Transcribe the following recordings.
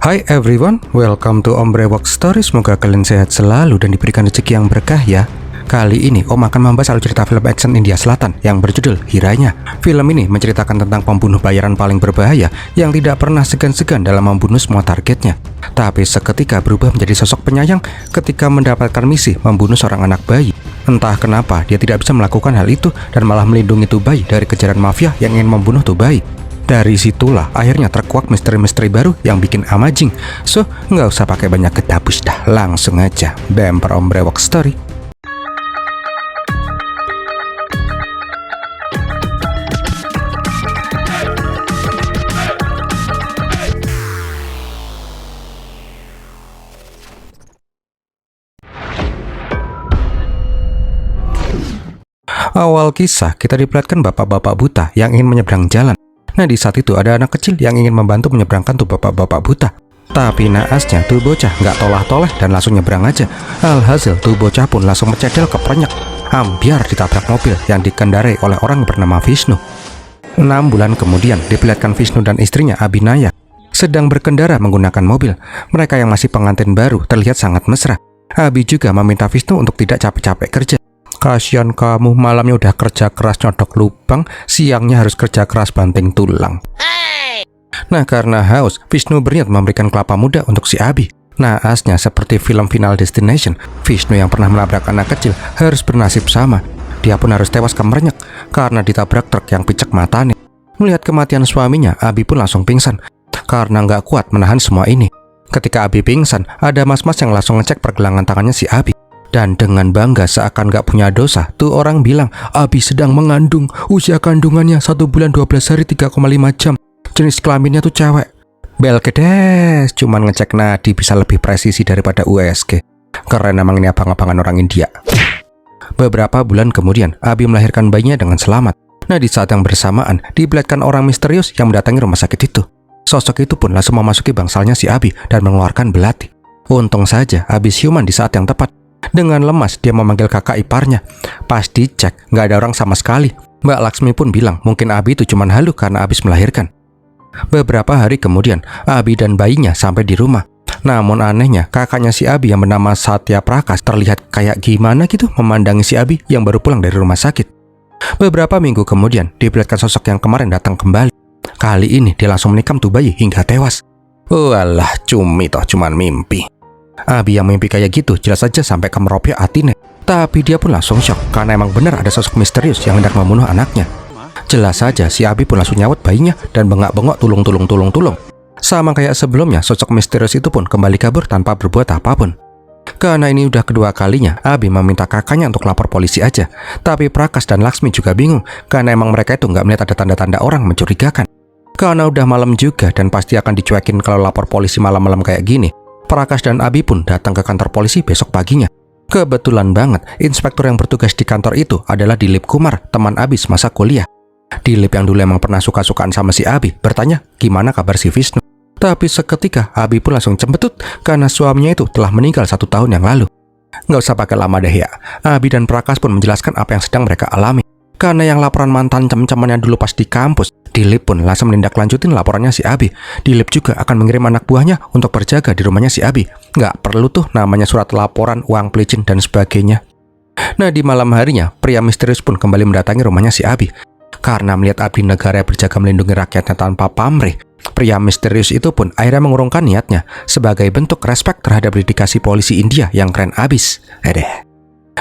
Hai everyone, welcome to Ombre Walk Story. Semoga kalian sehat selalu dan diberikan rezeki yang berkah ya. Kali ini Om akan membahas alur cerita film action India Selatan yang berjudul Hiranya. Film ini menceritakan tentang pembunuh bayaran paling berbahaya yang tidak pernah segan-segan dalam membunuh semua targetnya. Tapi seketika berubah menjadi sosok penyayang ketika mendapatkan misi membunuh seorang anak bayi. Entah kenapa dia tidak bisa melakukan hal itu dan malah melindungi tuh bayi dari kejaran mafia yang ingin membunuh tuh bayi. Dari situlah akhirnya terkuak misteri-misteri baru yang bikin amazing. So, nggak usah pakai banyak ketapus dah, langsung aja bemper Ombre Walk Story. Awal kisah kita diperlihatkan bapak-bapak buta yang ingin menyeberang jalan. Nah, di saat itu ada anak kecil yang ingin membantu menyeberangkan tuh bapak-bapak buta. Tapi naasnya tuh bocah nggak tolah-toleh dan langsung nyebrang aja. Alhasil tuh bocah pun langsung mencedel keprenyek, hampir ditabrak mobil yang dikendarai oleh orang bernama Vishnu. 6 bulan kemudian diperlihatkan Vishnu dan istrinya Abhinaya sedang berkendara menggunakan mobil. Mereka yang masih pengantin baru terlihat sangat mesra. Abi juga meminta Vishnu untuk tidak capek-capek kerja. Kasian kamu, malamnya udah kerja keras nyodok lubang, siangnya harus kerja keras banting tulang. Nah, karena haus, Vishnu berniat memberikan kelapa muda untuk si Abi. Naasnya seperti film Final Destination, Vishnu yang pernah menabrak anak kecil harus bernasib sama. Dia pun harus tewas kemerenyek karena ditabrak truk yang picek matanya. Melihat kematian suaminya, Abi pun langsung pingsan karena nggak kuat menahan semua ini. Ketika Abi pingsan, ada mas-mas yang langsung ngecek pergelangan tangannya si Abi. Dan dengan bangga seakan gak punya dosa, tuh orang bilang Abi sedang mengandung. Usia kandungannya 1 bulan 12 hari 3,5 jam. Jenis kelaminnya tuh cewek. Belkedes, cuman ngecek nadi bisa lebih presisi daripada USG. Keren emang ini abang-abangan orang India. Beberapa bulan kemudian, Abi melahirkan bayinya dengan selamat. Nah, di saat yang bersamaan, diperlihatkan orang misterius yang mendatangi rumah sakit itu. Sosok itu pun langsung memasuki bangsalnya si Abi dan mengeluarkan belati. Untung saja Abi siuman di saat yang tepat. Dengan lemas dia memanggil kakak iparnya. Pas dicek nggak ada orang sama sekali. Mbak Laksmi pun bilang mungkin Abi itu cuma halu karena habis melahirkan. Beberapa hari kemudian Abi dan bayinya sampai di rumah. Namun anehnya kakaknya si Abi yang bernama Satya Prakas terlihat kayak gimana gitu memandangi si Abi yang baru pulang dari rumah sakit. Beberapa minggu kemudian diperlihatkan sosok yang kemarin datang kembali. Kali ini dia langsung menikam tuh bayi hingga tewas. Walah, cumi toh cuman mimpi. Abi yang mimpi kayak gitu jelas saja sampai ke meropyak hatinya. Tapi dia pun langsung shock karena emang benar ada sosok misterius yang hendak membunuh anaknya. Jelas saja si Abi pun langsung nyawat bayinya dan bengak-bengok tulung. Sama kayak sebelumnya, sosok misterius itu pun kembali kabur tanpa berbuat apapun. Karena ini udah kedua kalinya, Abi meminta kakaknya untuk lapor polisi aja. Tapi Prakas dan Laksmi juga bingung karena emang mereka itu nggak melihat ada tanda-tanda orang mencurigakan. Karena udah malam juga dan pasti akan dicuekin kalau lapor polisi malam-malam kayak gini. Prakas dan Abi pun datang ke kantor polisi besok paginya. Kebetulan banget, inspektur yang bertugas di kantor itu adalah Dilip Kumar, teman Abi semasa kuliah. Dilip yang dulu emang pernah suka-sukaan sama si Abi, bertanya gimana kabar si Vishnu. Tapi seketika Abi pun langsung cembetut karena suaminya itu telah meninggal 1 tahun yang lalu. Nggak usah pakai lama deh ya, Abi dan Prakas pun menjelaskan apa yang sedang mereka alami. Karena yang laporan mantan cem-cemannya dulu pas di kampus, Dilip pun langsung menindaklanjutin laporannya si Abi. Dilip juga akan mengirim anak buahnya untuk berjaga di rumahnya si Abi. Nggak perlu tuh namanya surat laporan, uang pelicin, dan sebagainya. Nah, di malam harinya, pria misterius pun kembali mendatangi rumahnya si Abi. Karena melihat abdi negara berjaga melindungi rakyatnya tanpa pamrih, pria misterius itu pun akhirnya mengurungkan niatnya sebagai bentuk respek terhadap dedikasi polisi India yang keren abis.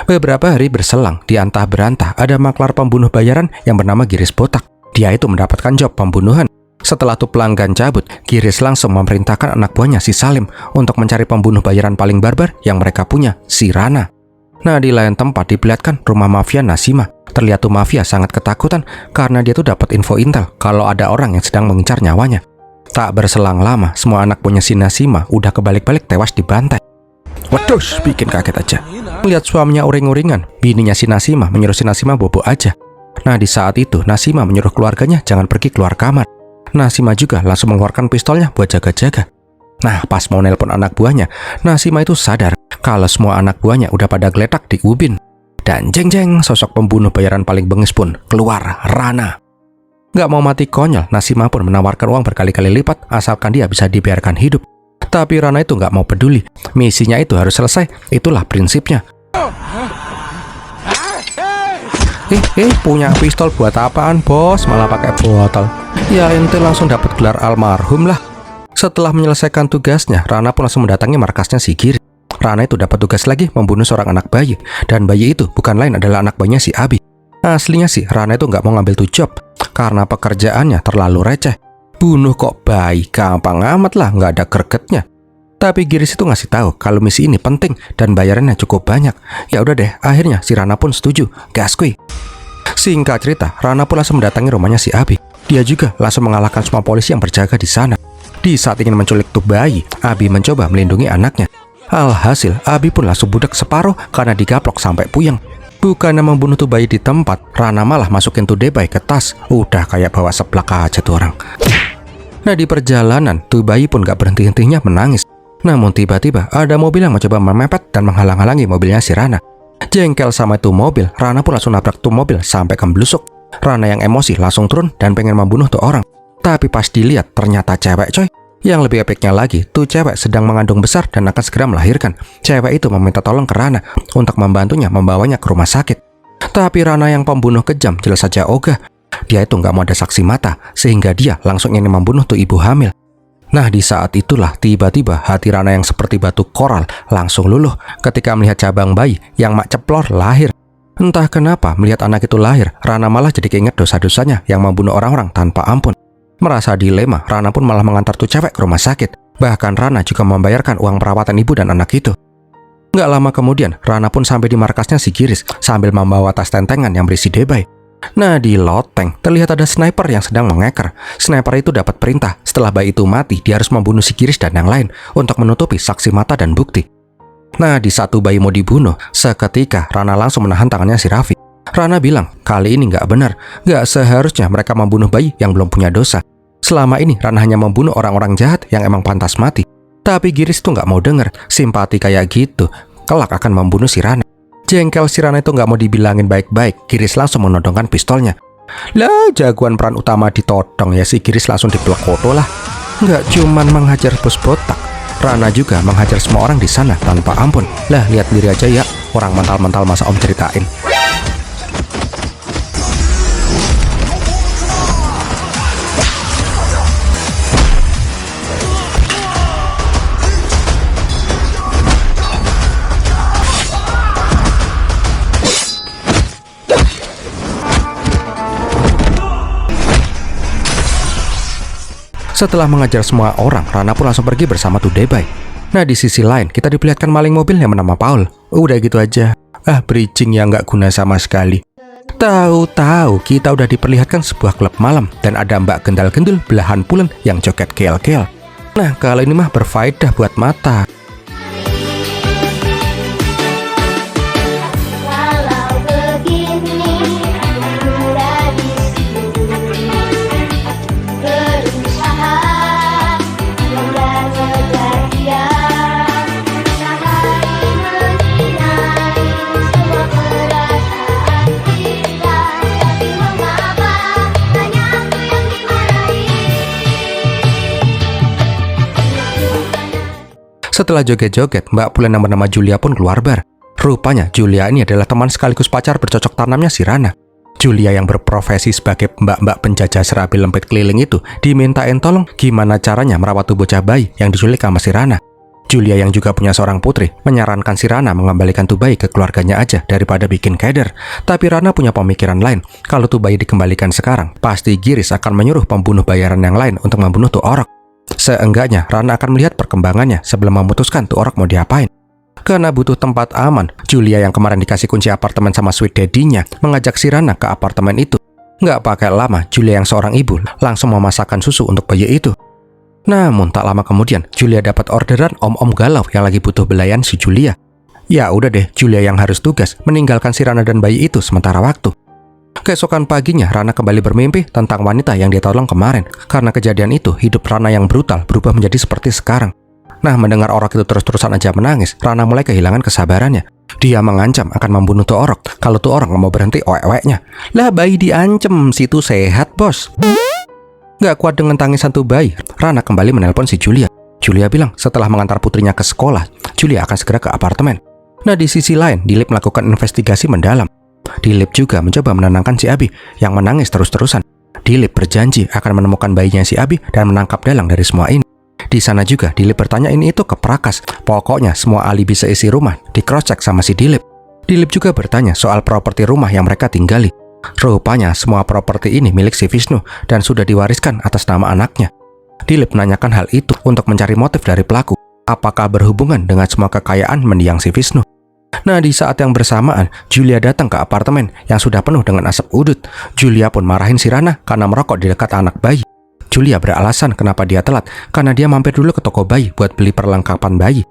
Beberapa hari berselang, di antah berantah ada maklar pembunuh bayaran yang bernama Giris Botak. Dia itu mendapatkan job pembunuhan. Setelah tuh pelanggan cabut, Giris langsung memerintahkan anak buahnya si Salim untuk mencari pembunuh bayaran paling barbar yang mereka punya, si Rana. Nah, di lain tempat diperlihatkan rumah mafia Nasima. Terlihat tuh mafia sangat ketakutan karena dia tuh dapat info intel kalau ada orang yang sedang mengincar nyawanya. Tak berselang lama, semua anak buahnya si Nasima udah kebalik-balik tewas dibantai. Waduh, bikin kaget aja. Melihat suaminya uring-uringan, bininya si Nasima menyuruh si Nasima bobo aja. Nah, di saat itu Nasima menyuruh keluarganya jangan pergi keluar kamar. Nasima juga langsung mengeluarkan pistolnya buat jaga-jaga. Nah, pas mau nelpon anak buahnya, Nasima itu sadar kalau semua anak buahnya udah pada geletak di ubin. Dan jeng-jeng, sosok pembunuh bayaran paling bengis pun keluar, Rana. Gak mau mati konyol, Nasima pun menawarkan uang berkali-kali lipat asalkan dia bisa dibiarkan hidup. Tapi Rana itu nggak mau peduli. Misinya itu harus selesai. Itulah prinsipnya. Punya pistol buat apaan, bos? Malah pakai botol. Ya, ente langsung dapat gelar almarhum lah. Setelah menyelesaikan tugasnya, Rana pun langsung mendatangi markasnya si Giris. Rana itu dapat tugas lagi membunuh seorang anak bayi. Dan bayi itu bukan lain adalah anak bayinya si Abi. Aslinya sih, Rana itu nggak mau ngambil tuh job karena pekerjaannya terlalu receh. Bunuh kok bayi, gampang amat lah, nggak ada gregetnya. Tapi Giris itu ngasih tahu kalau misi ini penting dan bayarannya cukup banyak. Ya udah deh, akhirnya si Rana pun setuju. Gaskui. Singkat cerita, Rana pun langsung mendatangi rumahnya si Abi. Dia juga langsung mengalahkan semua polisi yang berjaga di sana. Di saat ingin menculik tuh bayi, Abi mencoba melindungi anaknya. Alhasil, Abi pun langsung budak separuh karena digaplok sampai puyeng. Bukannya membunuh tuh bayi di tempat, Rana malah masukin tuh Debay ke tas. Udah kayak bawa seblak aja tuh orang. Nah, di perjalanan, tuh bayi pun gak berhenti-hentinya menangis. Namun tiba-tiba ada mobil yang mencoba memepet dan menghalang-halangi mobilnya si Rana. Jengkel sama itu mobil, Rana pun langsung nabrak tuh mobil sampai kemblusuk. Rana yang emosi langsung turun dan pengen membunuh tuh orang. Tapi pas dilihat ternyata cewek coy. Yang lebih epicnya lagi, tuh cewek sedang mengandung besar dan akan segera melahirkan. Cewek itu meminta tolong ke Rana untuk membantunya membawanya ke rumah sakit. Tapi Rana yang pembunuh kejam jelas saja ogah. Dia itu nggak mau ada saksi mata, sehingga dia langsung ingin membunuh tuh ibu hamil. Nah, di saat itulah tiba-tiba hati Rana yang seperti batu koral langsung luluh ketika melihat cabang bayi yang mak ceplor lahir. Entah kenapa melihat anak itu lahir, Rana malah jadi keinget dosa-dosanya yang membunuh orang-orang tanpa ampun. Merasa dilema, Rana pun malah mengantar tuh cewek ke rumah sakit. Bahkan Rana juga membayarkan uang perawatan ibu dan anak itu. Nggak lama kemudian, Rana pun sampai di markasnya si Giris sambil membawa tas tentengan yang berisi Debay. Nah, di loteng terlihat ada sniper yang sedang mengeker. Sniper itu dapat perintah setelah bayi itu mati, dia harus membunuh si Giris dan yang lain untuk menutupi saksi mata dan bukti. Nah, di satu bayi mau dibunuh, seketika Rana langsung menahan tangannya si Raffi. Rana bilang, kali ini nggak benar, nggak seharusnya mereka membunuh bayi yang belum punya dosa. Selama ini Rana hanya membunuh orang-orang jahat yang emang pantas mati. Tapi Giris tuh nggak mau denger, simpati kayak gitu, kelak akan membunuh si Rana. Jengkel si Rana itu nggak mau dibilangin baik-baik, Giris langsung menodongkan pistolnya. Lah, jagoan peran utama ditodong ya, si Giris langsung dipelekoto lah. Nggak cuman menghajar bos botak, Rana juga menghajar semua orang di sana tanpa ampun. Lah, lihat diri aja ya, orang mental-mental masa om ceritain. Setelah mengajar semua orang, Rana pun langsung pergi bersama tuh Debay. Nah, di sisi lain, kita diperlihatkan maling mobil yang bernama Paul. Udah gitu aja. Bridging yang nggak guna sama sekali. Tahu-tahu kita udah diperlihatkan sebuah klub malam dan ada mbak gendal-gendul belahan pulen yang joget kel-kel. Nah, kalau ini mah berfaedah buat mata. Setelah joget-joget, Mbak Pulen yang bernama Julia pun keluar bar. Rupanya Julia ini adalah teman sekaligus pacar bercocok tanamnya si Rana. Julia yang berprofesi sebagai mbak-mbak penjajah serabi lempit keliling itu dimintain tolong gimana caranya merawat tuh bocah bayi yang diculik sama si Rana. Julia yang juga punya seorang putri menyarankan si Rana mengembalikan tuh bayi ke keluarganya aja daripada bikin keder. Tapi Rana punya pemikiran lain. Kalau tuh bayi dikembalikan sekarang, pasti Giris akan menyuruh pembunuh bayaran yang lain untuk membunuh tuh orok. Seenggaknya Rana akan melihat perkembangannya sebelum memutuskan tuh orok mau diapain. Karena butuh tempat aman, Julia yang kemarin dikasih kunci apartemen sama sweet daddy-nya mengajak si Rana ke apartemen itu. Nggak pakai lama, Julia yang seorang ibu langsung memasakkan susu untuk bayi itu. Namun tak lama kemudian, Julia dapat orderan om-om galau yang lagi butuh belayan si Julia. Ya udah deh, Julia yang harus tugas meninggalkan si Rana dan bayi itu sementara waktu. Keesokan paginya, Rana kembali bermimpi tentang wanita yang dia tolong kemarin. Karena kejadian itu, hidup Rana yang brutal berubah menjadi seperti sekarang. Nah, mendengar orok itu terus-terusan aja menangis, Rana mulai kehilangan kesabarannya. Dia mengancam akan membunuh tuh orok kalau tuh orok nggak mau berhenti oek-oeknya. Lah, bayi diancem, si itu sehat, bos. Nggak kuat dengan tangisan tuh bayi, Rana kembali menelpon si Julia. Julia bilang setelah mengantar putrinya ke sekolah, Julia akan segera ke apartemen. Nah, di sisi lain, Dilip melakukan investigasi mendalam. Dilip juga mencoba menenangkan si Abi yang menangis terus-terusan. Dilip berjanji akan menemukan bayinya si Abi dan menangkap dalang dari semua ini. Di sana juga Dilip bertanya ini itu ke Prakas. Pokoknya semua alibi seisi rumah di cross check sama si Dilip. Dilip juga bertanya soal properti rumah yang mereka tinggali. Rupanya semua properti ini milik si Vishnu dan sudah diwariskan atas nama anaknya. Dilip menanyakan hal itu untuk mencari motif dari pelaku. Apakah berhubungan dengan semua kekayaan mendiang si Vishnu? Nah, di saat yang bersamaan, Julia datang ke apartemen yang sudah penuh dengan asap udut. Julia pun marahin si Rana karena merokok di dekat anak bayi. Julia beralasan kenapa dia telat, karena dia mampir dulu ke toko bayi buat beli perlengkapan bayi.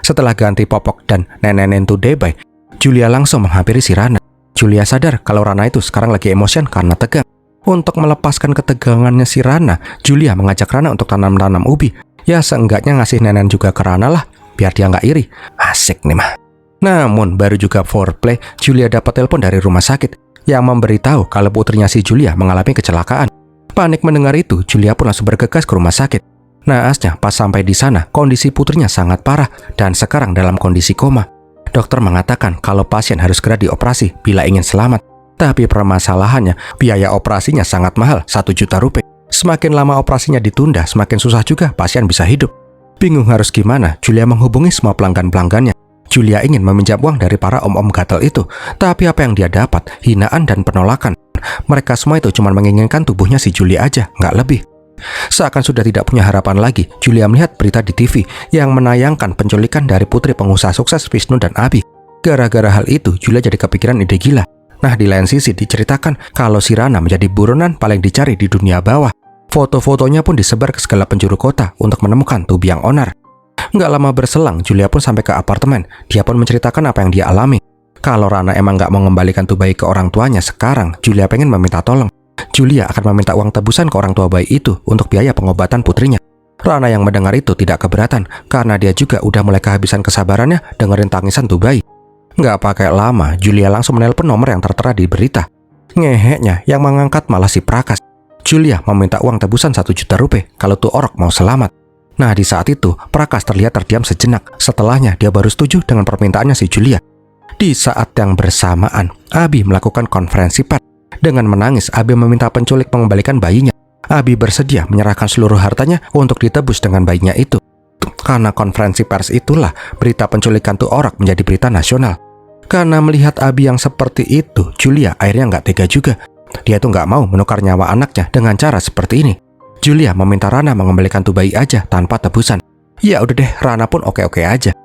Setelah ganti popok dan nenek to Debay, Julia langsung menghampiri si Rana. Julia sadar kalau Rana itu sekarang lagi emosian karena tegang. Untuk melepaskan ketegangannya si Rana, Julia mengajak Rana untuk tanam-tanam ubi. Ya, seenggaknya ngasih nenek juga ke Rana lah, biar dia nggak iri. Asik nih mah. Namun, baru juga foreplay, Julia dapat telepon dari rumah sakit yang memberitahu kalau putrinya si Julia mengalami kecelakaan. Panik mendengar itu, Julia pun langsung bergegas ke rumah sakit. Naasnya, pas sampai di sana, kondisi putrinya sangat parah dan sekarang dalam kondisi koma. Dokter mengatakan kalau pasien harus segera dioperasi bila ingin selamat. Tapi permasalahannya, biaya operasinya sangat mahal, 1 juta rupiah. Semakin lama operasinya ditunda, semakin susah juga pasien bisa hidup. Bingung harus gimana, Julia menghubungi semua pelanggan-pelanggannya. Julia ingin meminjam uang dari para om-om gatel itu, tapi apa yang dia dapat? Hinaan dan penolakan. Mereka semua itu cuma menginginkan tubuhnya si Julia aja, nggak lebih. Seakan sudah tidak punya harapan lagi, Julia melihat berita di TV yang menayangkan penculikan dari putri pengusaha sukses Vishnu dan Abi. Gara-gara hal itu, Julia jadi kepikiran ide gila. Nah, di lain sisi diceritakan kalau si Rana menjadi buronan paling dicari di dunia bawah. Foto-fotonya pun disebar ke segala penjuru kota untuk menemukan tubuh yang onar. Nggak lama berselang, Julia pun sampai ke apartemen. Dia pun menceritakan apa yang dia alami. Kalau Rana emang nggak mau mengembalikan tuh bayi ke orang tuanya sekarang, Julia pengen meminta tolong. Julia akan meminta uang tebusan ke orang tua bayi itu untuk biaya pengobatan putrinya. Rana yang mendengar itu tidak keberatan, karena dia juga udah mulai kehabisan kesabarannya dengerin tangisan tuh bayi. Nggak pakai lama, Julia langsung menelpon nomor yang tertera di berita. Ngeheknya, yang mengangkat malah si Prakas. Julia meminta uang tebusan 1 juta rupiah kalau tuh orok mau selamat. Nah, di saat itu, Prakas terlihat terdiam sejenak. Setelahnya, dia baru setuju dengan permintaannya si Julia. Di saat yang bersamaan, Abi melakukan konferensi pers. Dengan menangis, Abi meminta penculik mengembalikan bayinya. Abi bersedia menyerahkan seluruh hartanya untuk ditebus dengan bayinya itu. Karena konferensi pers itulah, berita penculikan tuh orok menjadi berita nasional. Karena melihat Abi yang seperti itu, Julia akhirnya nggak tega juga. Dia tuh nggak mau menukar nyawa anaknya dengan cara seperti ini. Julia meminta Rana mengembalikan tuh bayi aja tanpa tebusan. Ya udah deh, Rana pun oke-oke aja.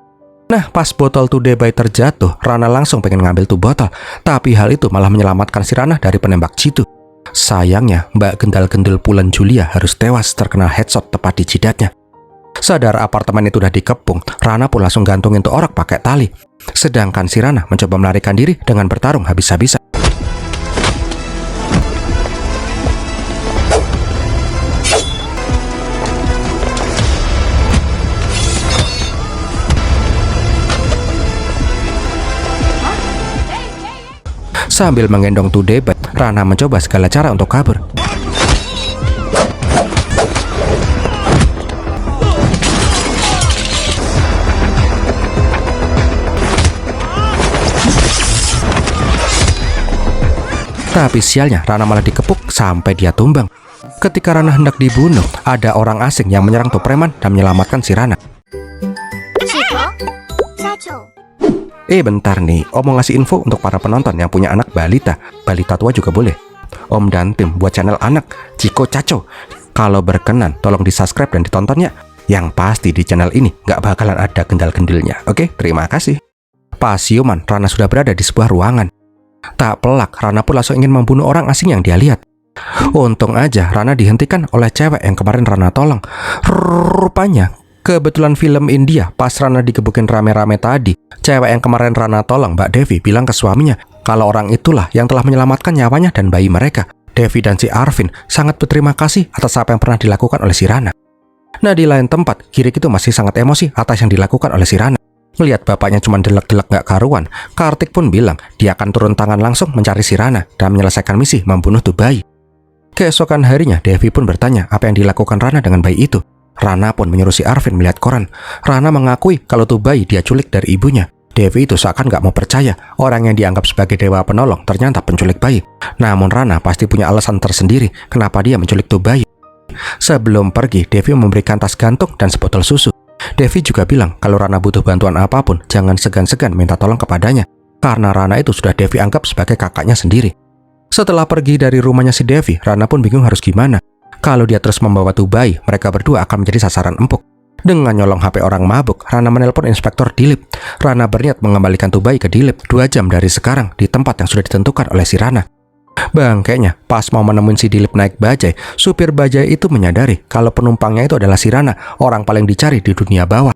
Nah, pas botol tuh Debay terjatuh, Rana langsung pengen ngambil tuh botol. Tapi hal itu malah menyelamatkan si Rana dari penembak jitu. Sayangnya, Mbak Gendal-Gendul Pulen Julia harus tewas terkena headshot tepat di jidatnya. Sadar apartemen itu udah dikepung, Rana pun langsung gantungin tuh orok pakai tali. Sedangkan si Rana mencoba melarikan diri dengan bertarung habis-habisan. Sambil menggendong tuh Debay, Rana mencoba segala cara untuk kabur. Tapi sialnya, Rana malah dikepuk sampai dia tumbang. Ketika Rana hendak dibunuh, ada orang asing yang menyerang tuh preman dan menyelamatkan si Rana. Bentar nih, Om mau ngasih info untuk para penonton yang punya anak balita. Balita tua juga boleh. Om dan tim buat channel anak Ciko Caco. Kalau berkenan, tolong di subscribe dan ditontonnya. Yang pasti di channel ini nggak bakalan ada gendal-gendilnya. Oke, terima kasih. Pas siuman, Rana sudah berada di sebuah ruangan. Tak pelak, Rana pun langsung ingin membunuh orang asing yang dia lihat. Untung aja Rana dihentikan oleh cewek yang kemarin Rana tolong. Rupanya kebetulan film India, pas Rana digebukin rame-rame tadi, cewek yang kemarin Rana tolong, Mbak Devi, bilang ke suaminya kalau orang itulah yang telah menyelamatkan nyawanya dan bayi mereka. Devi dan si Arvin sangat berterima kasih atas apa yang pernah dilakukan oleh si Rana. Nah, di lain tempat, Kirik itu masih sangat emosi atas yang dilakukan oleh si Rana. Melihat bapaknya cuma delek-delek gak karuan, Kartik pun bilang dia akan turun tangan langsung mencari si Rana dan menyelesaikan misi membunuh tuh bayi. Keesokan harinya, Devi pun bertanya apa yang dilakukan Rana dengan bayi itu. Rana pun menyuruh si Arvin melihat koran. Rana mengakui kalau tuh bayi dia culik dari ibunya. Devi itu seakan gak mau percaya orang yang dianggap sebagai dewa penolong ternyata penculik bayi. Namun Rana pasti punya alasan tersendiri kenapa dia menculik tuh bayi. Sebelum pergi, Devi memberikan tas gantung dan sebotol susu. Devi juga bilang kalau Rana butuh bantuan apapun, jangan segan-segan minta tolong kepadanya. Karena Rana itu sudah Devi anggap sebagai kakaknya sendiri. Setelah pergi dari rumahnya si Devi, Rana pun bingung harus gimana. Kalau dia terus membawa tuh bayi, mereka berdua akan menjadi sasaran empuk. Dengan nyolong HP orang mabuk, Rana menelpon Inspektur Dilip. Rana berniat mengembalikan tuh bayi ke Dilip 2 jam dari sekarang di tempat yang sudah ditentukan oleh si Rana. Bangkainya, pas mau menemuin si Dilip naik bajai, supir bajai itu menyadari kalau penumpangnya itu adalah si Rana, orang paling dicari di dunia bawah.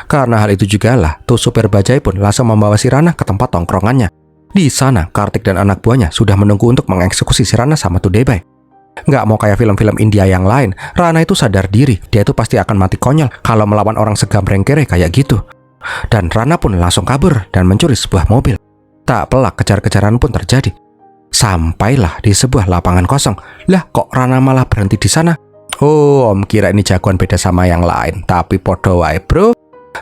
Karena hal itu juga lah, tuh supir bajai pun langsung membawa si Rana ke tempat tongkrongannya. Di sana, Kartik dan anak buahnya sudah menunggu untuk mengeksekusi si Rana sama tuh Debai. Nggak mau kayak film-film India yang lain, Rana itu sadar diri, dia itu pasti akan mati konyol kalau melawan orang segambreng kere kayak gitu. Dan Rana pun langsung kabur dan mencuri sebuah mobil. Tak pelak kejar-kejaran pun terjadi. Sampailah di sebuah lapangan kosong. Lah kok Rana malah berhenti di sana? Oh, om kira ini jagoan beda sama yang lain. Tapi podo wae bro.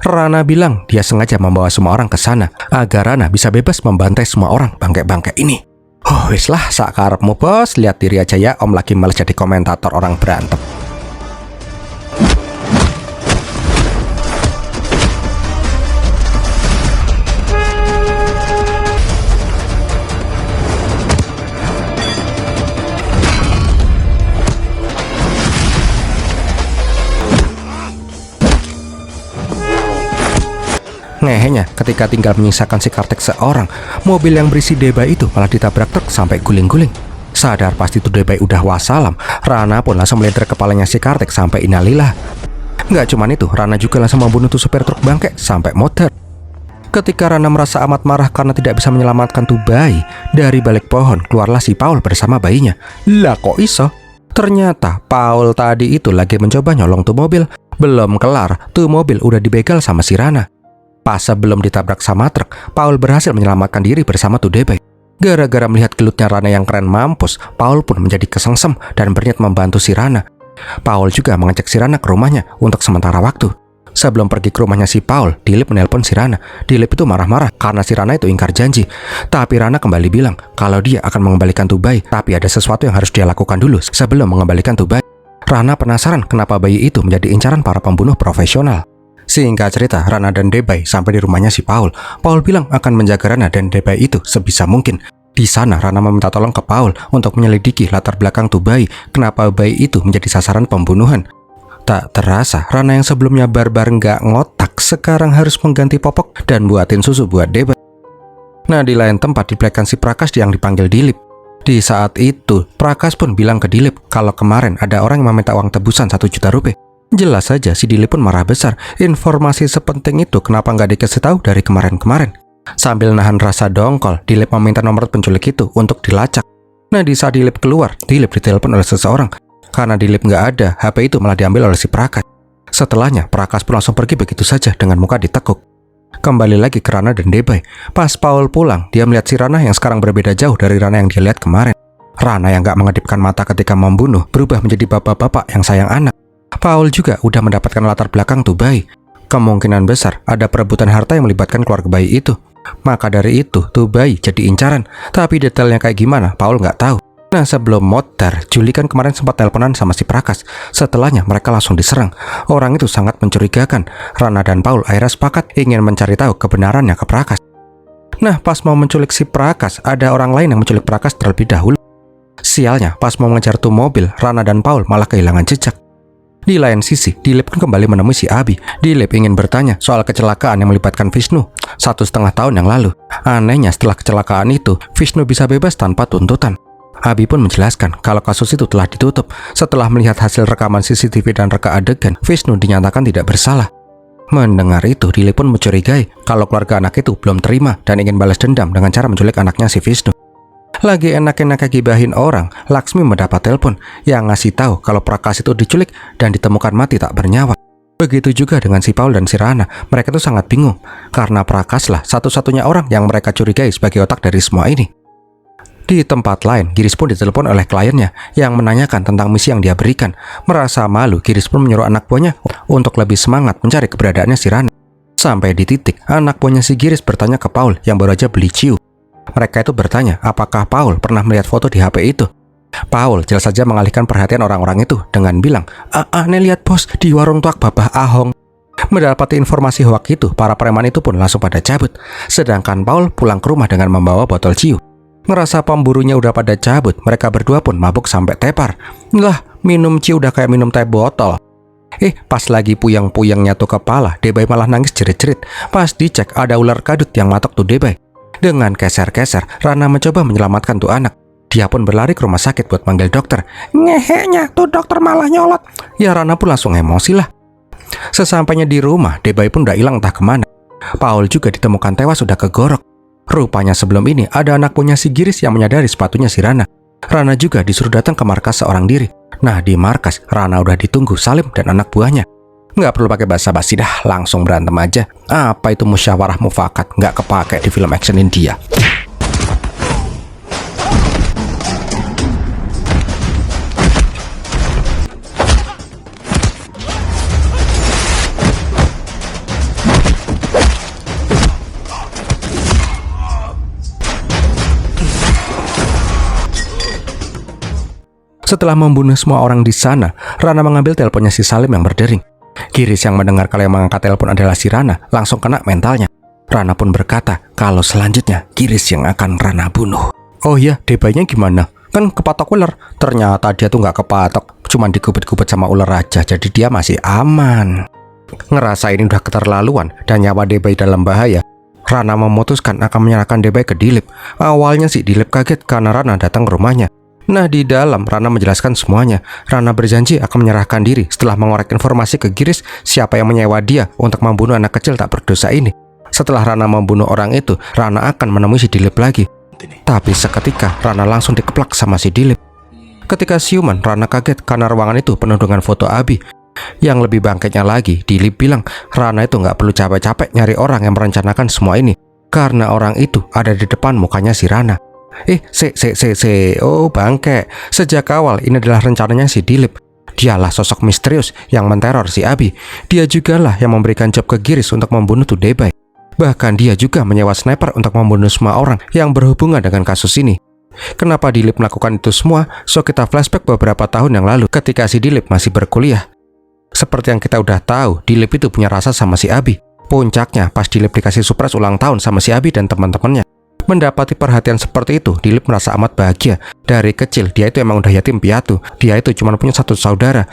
Rana bilang dia sengaja membawa semua orang ke sana agar Rana bisa bebas membantai semua orang bangke-bangke ini. Oh wis lah, sakarepmu bos. Lihat diri aja ya, om lagi males jadi komentator orang berantem. Ngehenya, ketika tinggal menyisakan si Kartik seorang, mobil yang berisi Debai itu malah ditabrak truk sampai guling-guling. Sadar pasti tuh Debai udah wassalam, Rana pun langsung melintir kepalanya si Kartik sampai innalillah. Nggak cuman itu, Rana juga langsung membunuh tuh supir truk bangke sampai motor. Ketika Rana merasa amat marah karena tidak bisa menyelamatkan tuh bayi, dari balik pohon keluarlah si Paul bersama bayinya. Lah kok iso? Ternyata Paul tadi itu lagi mencoba nyolong tuh mobil. Belum kelar, tuh mobil udah dibegal sama si Rana. Pas sebelum ditabrak sama truk, Paul berhasil menyelamatkan diri bersama tuh Debai. Gara-gara melihat gelutnya Rana yang keren mampus, Paul pun menjadi kesengsem dan berniat membantu si Rana. Paul juga mengajak si Rana ke rumahnya untuk sementara waktu. Sebelum pergi ke rumahnya si Paul, Dilip menelpon si Rana. Dilip itu marah-marah karena si Rana itu ingkar janji. Tapi Rana kembali bilang kalau dia akan mengembalikan tuh bayi, tapi ada sesuatu yang harus dia lakukan dulu sebelum mengembalikan tuh bayi. Rana penasaran kenapa bayi itu menjadi incaran para pembunuh profesional. Singkat cerita, Rana dan Debai sampai di rumahnya si Paul. Paul bilang akan menjaga Rana dan Debai itu sebisa mungkin. Di sana, Rana meminta tolong ke Paul untuk menyelidiki latar belakang tuh bayi, kenapa bayi itu menjadi sasaran pembunuhan. Tak terasa, Rana yang sebelumnya barbar nggak ngotak, sekarang harus mengganti popok dan buatin susu buat Debai. Nah, di lain tempat di belakang si Prakas yang dipanggil Dilip. Di saat itu, Prakas pun bilang ke Dilip kalau kemarin ada orang yang meminta uang tebusan 1 juta rupiah. Jelas saja si Dilip pun marah besar. Informasi sepenting itu kenapa nggak dikasih tahu dari kemarin-kemarin? Sambil nahan rasa dongkol, Dilip meminta nomor penculik itu untuk dilacak. Nah, di saat Dilip keluar, Dilip ditelepon oleh seseorang. Karena Dilip nggak ada, HP itu malah diambil oleh si Prakas. Setelahnya, Prakas pun langsung pergi begitu saja dengan muka ditekuk. Kembali lagi ke Rana dan Debai. Pas Paul pulang, dia melihat si Rana yang sekarang berbeda jauh dari Rana yang dia lihat kemarin. Rana yang nggak mengedipkan mata ketika membunuh berubah menjadi bapak-bapak yang sayang anak. Paul juga udah mendapatkan latar belakang tuh bayi. Kemungkinan besar ada perebutan harta yang melibatkan keluarga bayi itu. Maka dari itu, tuh bayi jadi incaran. Tapi detailnya kayak gimana, Paul nggak tahu. Nah, sebelum motor, Juli kan kemarin sempat teleponan sama si Prakas. Setelahnya mereka langsung diserang. Orang itu sangat mencurigakan. Rana dan Paul akhirnya sepakat ingin mencari tahu kebenarannya ke Prakas. Nah, pas mau menculik si Prakas, ada orang lain yang menculik Prakas terlebih dahulu. Sialnya, pas mau mengejar tuh mobil, Rana dan Paul malah kehilangan jejak. Di lain sisi, Dilip pun kembali menemui si Abi. Dilip ingin bertanya soal kecelakaan yang melibatkan Vishnu 1,5 tahun yang lalu. Anehnya setelah kecelakaan itu, Vishnu bisa bebas tanpa tuntutan. Abi pun menjelaskan kalau kasus itu telah ditutup. Setelah melihat hasil rekaman CCTV dan reka adegan, Vishnu dinyatakan tidak bersalah. Mendengar itu, Dilip pun mencurigai kalau keluarga anak itu belum terima dan ingin balas dendam dengan cara menculik anaknya si Vishnu. Lagi enak-enak gibahin orang, Laksmi mendapat telepon yang ngasih tahu kalau Prakas itu diculik dan ditemukan mati tak bernyawa. Begitu juga dengan si Paul dan si Rana, mereka tuh sangat bingung karena Prakas lah satu-satunya orang yang mereka curigai sebagai otak dari semua ini. Di tempat lain, Giris pun ditelepon oleh kliennya yang menanyakan tentang misi yang dia berikan. Merasa malu, Giris pun menyuruh anak buahnya untuk lebih semangat mencari keberadaannya si Rana. Sampai di titik, anak buahnya si Giris bertanya ke Paul yang baru aja beli ciu. Mereka itu bertanya apakah Paul pernah melihat foto di HP itu. Paul jelas saja mengalihkan perhatian orang-orang itu dengan bilang, "Nih lihat bos, di warung tuak Babah Ahong." Mendapati informasi hoak itu, para preman itu pun langsung pada cabut. Sedangkan Paul pulang ke rumah dengan membawa botol ciu. Ngerasa pemburunya udah pada cabut, mereka berdua pun mabuk sampai tepar. Lah, minum ciu udah kayak minum teh botol. Pas lagi puyeng-puyengnya tuh kepala, Debay malah nangis jerit-jerit. Pas dicek ada ular kadut yang matok tuh Debay. Dengan keser-keser, Rana mencoba menyelamatkan tuh anak. Dia pun berlari ke rumah sakit buat manggil dokter. Ngeheknya tuh dokter malah nyolot. Ya Rana pun langsung emosi lah. Sesampainya di rumah, Debay pun udah hilang entah kemana. Paul juga ditemukan tewas sudah kegorok. Rupanya sebelum ini ada anak punya si Giris yang menyadari sepatunya si Rana. Rana juga disuruh datang ke markas seorang diri. Nah di markas, Rana udah ditunggu Salim dan anak buahnya. Nggak perlu pakai basa-basi dah, langsung berantem aja. Apa itu musyawarah mufakat, nggak kepake di film action India. Setelah membunuh semua orang di sana, Rana mengambil teleponnya si Salim yang berdering. Giris yang mendengar kalau yang mengangkat telepon adalah si Rana, langsung kena mentalnya. Rana pun berkata kalau selanjutnya Giris yang akan Rana bunuh. Oh iya, Debaynya gimana? Kan kepatok ular. Ternyata dia tuh nggak kepatok, cuman dikubit-kubit sama ular aja, jadi dia masih aman. Ngerasa ini udah keterlaluan dan nyawa Debay dalam bahaya, Rana memutuskan akan menyerahkan Debay ke Dilip. Awalnya sih Dilip kaget karena Rana datang ke rumahnya. Nah di dalam Rana menjelaskan semuanya. Rana berjanji akan menyerahkan diri setelah mengorek informasi ke Giris siapa yang menyewa dia untuk membunuh anak kecil tak berdosa ini. Setelah Rana membunuh orang itu, Rana akan menemui si Dilip lagi. Tapi seketika Rana langsung dikeplak sama si Dilip. Ketika siuman, Rana kaget karena ruangan itu penuh dengan foto Abi. Yang lebih bangkitnya lagi, Dilip bilang Rana itu nggak perlu capek-capek nyari orang yang merencanakan semua ini, karena orang itu ada di depan mukanya si Rana. Oh bangke, sejak awal ini adalah rencananya si Dilip. Dialah sosok misterius yang menteror si Abi. Dia jugalah yang memberikan job ke Giris untuk membunuh tuh Debay. Bahkan dia juga menyewa sniper untuk membunuh semua orang yang berhubungan dengan kasus ini. Kenapa Dilip melakukan itu semua? So kita flashback beberapa tahun yang lalu ketika si Dilip masih berkuliah. Seperti yang kita udah tahu, Dilip itu punya rasa sama si Abi. Puncaknya pas Dilip dikasih surprise ulang tahun sama si Abi dan teman-temannya. Mendapati perhatian seperti itu, Dilip merasa amat bahagia. Dari kecil, dia itu emang udah yatim piatu. Dia itu cuma punya satu saudara.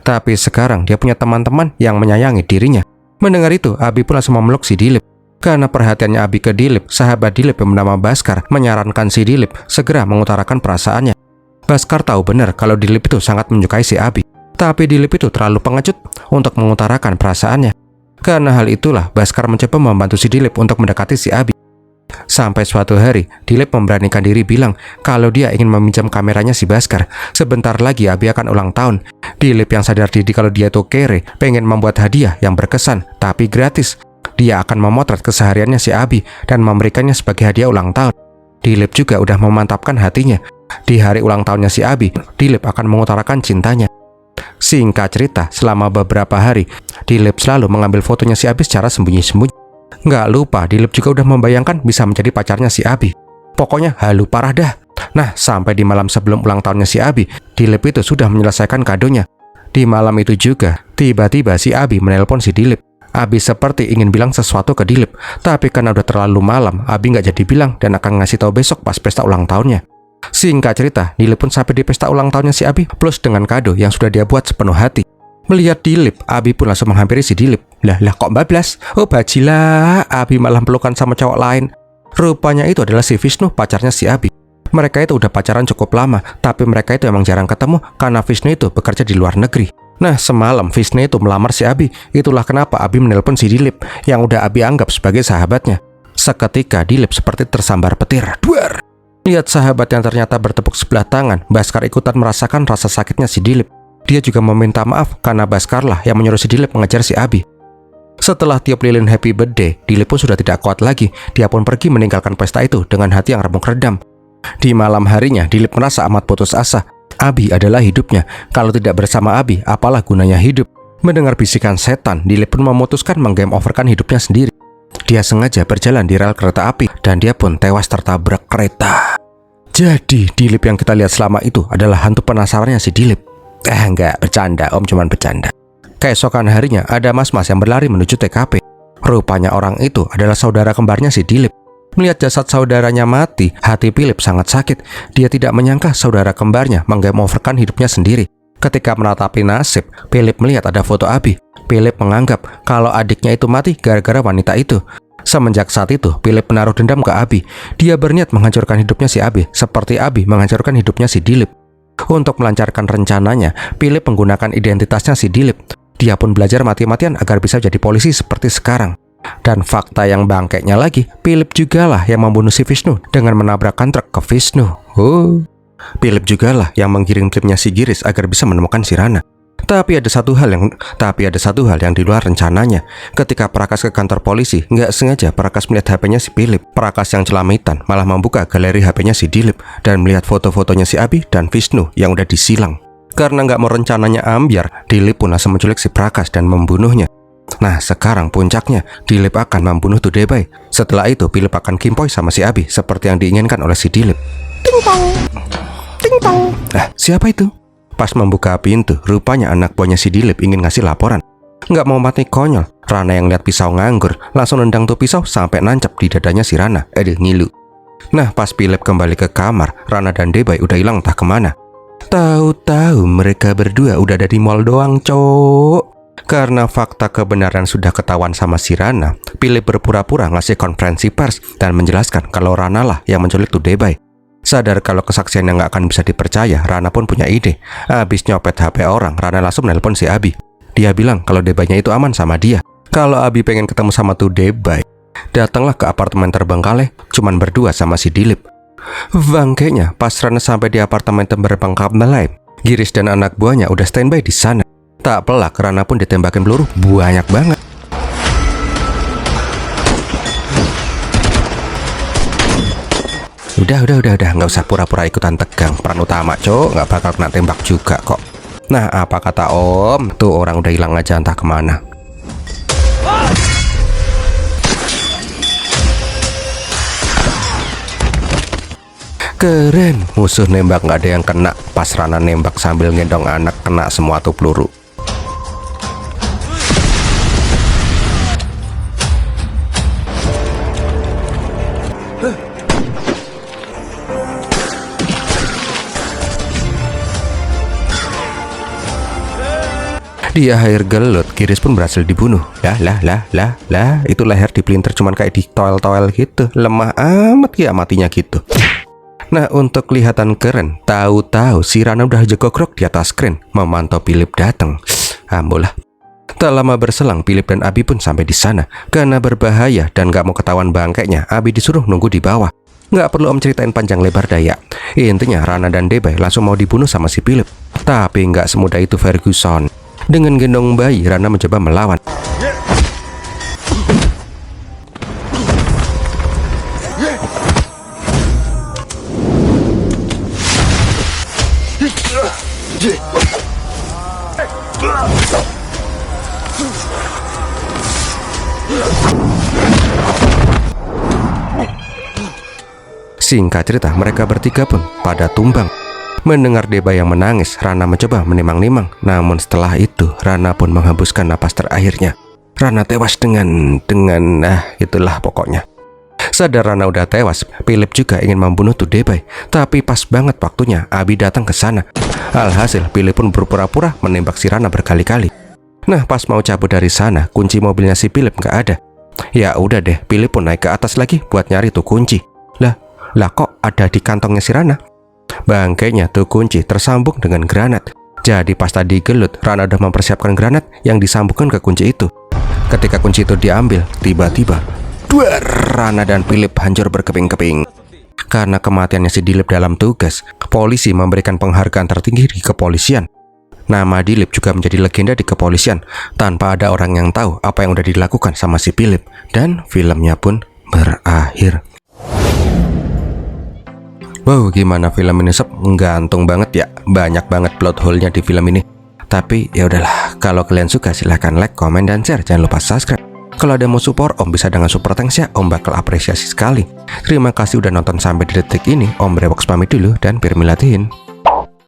Tapi sekarang, dia punya teman-teman yang menyayangi dirinya. Mendengar itu, Abi pun langsung memeluk si Dilip. Karena perhatiannya Abi ke Dilip, sahabat Dilip yang bernama Baskar menyarankan si Dilip segera mengutarakan perasaannya. Baskar tahu benar kalau Dilip itu sangat menyukai si Abi. Tapi Dilip itu terlalu pengecut untuk mengutarakan perasaannya. Karena hal itulah, Baskar mencoba membantu si Dilip untuk mendekati si Abi. Sampai suatu hari, Dilip memberanikan diri bilang kalau dia ingin meminjam kameranya si Baskar. Sebentar lagi Abi akan ulang tahun. Dilip yang sadar diri kalau dia tuh kere, pengen membuat hadiah yang berkesan, tapi gratis. Dia akan memotret kesehariannya si Abi dan memberikannya sebagai hadiah ulang tahun. Dilip juga udah memantapkan hatinya. Di hari ulang tahunnya si Abi, Dilip akan mengutarakan cintanya. Singkat cerita, selama beberapa hari, Dilip selalu mengambil fotonya si Abi secara sembunyi-sembunyi. Nggak lupa, Dilip juga udah membayangkan bisa menjadi pacarnya si Abi. Pokoknya halu parah dah. Nah, sampai di malam sebelum ulang tahunnya si Abi, Dilip itu sudah menyelesaikan kadonya. Di malam itu juga, tiba-tiba si Abi menelpon si Dilip. Abi seperti ingin bilang sesuatu ke Dilip, tapi karena udah terlalu malam, Abi nggak jadi bilang dan akan ngasih tahu besok pas pesta ulang tahunnya. Singkat cerita, Dilip pun sampai di pesta ulang tahunnya si Abi, plus dengan kado yang sudah dia buat sepenuh hati. Melihat Dilip, Abi pun langsung menghampiri si Dilip. Lah kok bablas? Oh bajilah, Abi malah pelukan sama cowok lain. Rupanya itu adalah si Vishnu, pacarnya si Abi. Mereka itu udah pacaran cukup lama, tapi mereka itu emang jarang ketemu karena Vishnu itu bekerja di luar negeri. Nah semalam Vishnu itu melamar si Abi. Itulah kenapa Abi menelpon si Dilip yang udah Abi anggap sebagai sahabatnya. Seketika Dilip seperti tersambar petir. Duar! Lihat sahabat yang ternyata bertepuk sebelah tangan, Baskar ikutan merasakan rasa sakitnya si Dilip. Dia juga meminta maaf karena Baskar lah yang menyuruh si Dilip mengejar si Abi. Setelah tiup lilin happy birthday, Dilip pun sudah tidak kuat lagi. Dia pun pergi meninggalkan pesta itu dengan hati yang remuk redam. Di malam harinya, Dilip merasa amat putus asa. Abi adalah hidupnya. Kalau tidak bersama Abi, apalah gunanya hidup? Mendengar bisikan setan, Dilip pun memutuskan menggame overkan hidupnya sendiri. Dia sengaja berjalan di rel kereta api dan dia pun tewas tertabrak kereta. Jadi, Dilip yang kita lihat selama itu adalah hantu penasarannya si Dilip. Enggak, bercanda, Om, cuman bercanda. Keesokan harinya, ada mas-mas yang berlari menuju TKP. Rupanya orang itu adalah saudara kembarnya si Dilip. Melihat jasad saudaranya mati, hati Philip sangat sakit. Dia tidak menyangka saudara kembarnya menggame overkan hidupnya sendiri. Ketika menatapi nasib, Philip melihat ada foto Abi. Philip menganggap kalau adiknya itu mati gara-gara wanita itu. Semenjak saat itu, Philip menaruh dendam ke Abi. Dia berniat menghancurkan hidupnya si Abi, seperti Abi menghancurkan hidupnya si Dilip. Untuk melancarkan rencananya, Philip menggunakan identitasnya si Dilip. Dia pun belajar mati-matian agar bisa jadi polisi seperti sekarang. Dan fakta yang bangkeknya lagi, Philip jugalah yang membunuh si Vishnu dengan menabrakkan truk ke Vishnu. Philip jugalah yang menggiring timnya si Giris agar bisa menemukan si Rana. Tapi ada satu hal yang di luar rencananya. Ketika Prakas ke kantor polisi, nggak sengaja Prakas melihat HP-nya si Philip. Prakas yang celamitan malah membuka galeri HP-nya si Dilip dan melihat foto-fotonya si Abi dan Vishnu yang udah disilang. Karena nggak mau rencananya ambiar, Dilip pun langsung menculik si Prakas dan membunuhnya. Nah, sekarang puncaknya, Dilip akan membunuh Tudebai. Setelah itu, Philip akan kimpoi sama si Abi seperti yang diinginkan oleh si Dilip. Ting tong, ting tong. Siapa itu? Pas membuka pintu, rupanya anak buahnya si Dilip ingin ngasih laporan. Nggak mau mati konyol, Rana yang lihat pisau nganggur langsung nendang tuh pisau sampai nancap di dadanya si Rana. Ngilu. Nah, pas Philip kembali ke kamar, Rana dan Debai udah hilang entah kemana. Tahu-tahu mereka berdua udah ada di mall doang, cowok. Karena fakta kebenaran sudah ketahuan sama si Rana, Philip berpura-pura ngasih konferensi pers dan menjelaskan kalau Rana lah yang menculik Tudebai. Sadar kalau kesaksiannya nggak akan bisa dipercaya, Rana pun punya ide. Habis nyopet HP orang, Rana langsung nelpon si Abi. Dia bilang kalau Debainya itu aman sama dia. Kalau Abi pengen ketemu sama Tudebai, datanglah ke apartemen terbengkalai, cuman berdua sama si Dilip. Bangkainya, pas Rana sampai di apartemen terbengkalai, Giris dan anak buahnya udah standby di sana. Tak pelak, Rana pun ditembakin peluru banyak banget. Udah, nggak usah pura-pura ikutan tegang. Peran utama, cok, nggak bakal kena tembak juga kok. Nah, apa kata Om? Tuh orang udah hilang aja entah kemana. Keren, musuh nembak nggak ada yang kena. Pas Rana nembak sambil ngendong anak, kena semua tuh peluru. Di air gelut, Giris pun berhasil dibunuh. Lah, itu leher dipelintir cuman kayak di toel-toel gitu. Lemah amat ya matinya gitu. Nah, untuk kelihatan keren, tahu-tahu si Rana udah jegogrok di atas kren memantau Philip datang. Ambolah. Tak lama berselang, Philip dan Abi pun sampai di sana. Karena berbahaya dan gak mau ketahuan bangkainya, Abi disuruh nunggu di bawah. Nggak perlu Om ceritain panjang lebar daya. Intinya Rana dan Debai langsung mau dibunuh sama si Philip. Tapi nggak semudah itu Ferguson. Dengan gendong bayi, Rana mencoba melawan. Singkat cerita, mereka bertiga pun pada tumbang. Mendengar Debai yang menangis, Rana mencoba menimang-nimang. Namun setelah itu, Rana pun menghembuskan napas terakhirnya. Rana tewas dengan itulah pokoknya. Sadar Rana udah tewas, Philip juga ingin membunuh tuh Debai. Tapi pas banget waktunya, Abi datang ke sana. Alhasil, Philip pun berpura-pura menembak si Rana berkali-kali. Nah, pas mau cabut dari sana, kunci mobilnya si Philip nggak ada. Ya udah deh, Philip pun naik ke atas lagi buat nyari tuh kunci. Lah kok ada di kantongnya si Rana? Bangkainya tuh kunci tersambung dengan granat. Jadi pas tadi gelut, Rana udah mempersiapkan granat yang disambungkan ke kunci itu. Ketika kunci itu diambil, tiba-tiba Rana dan Philip hancur berkeping-keping. Karena kematiannya si Dilip dalam tugas, polisi memberikan penghargaan tertinggi di kepolisian. Nama Dilip juga menjadi legenda di kepolisian tanpa ada orang yang tahu apa yang udah dilakukan sama si Philip. Dan filmnya pun berakhir. Wow, gimana film ini Sob? Gantung banget ya. Banyak banget plot hole-nya di film ini. Tapi ya udahlah, kalau kalian suka silahkan like, komen, dan share. Jangan lupa subscribe. Kalau ada yang mau support, Om bisa dengan super thanks ya. Om bakal apresiasi sekali. Terima kasih udah nonton sampai di detik ini. Om Brewoks pamit dulu dan Pirmilatihin.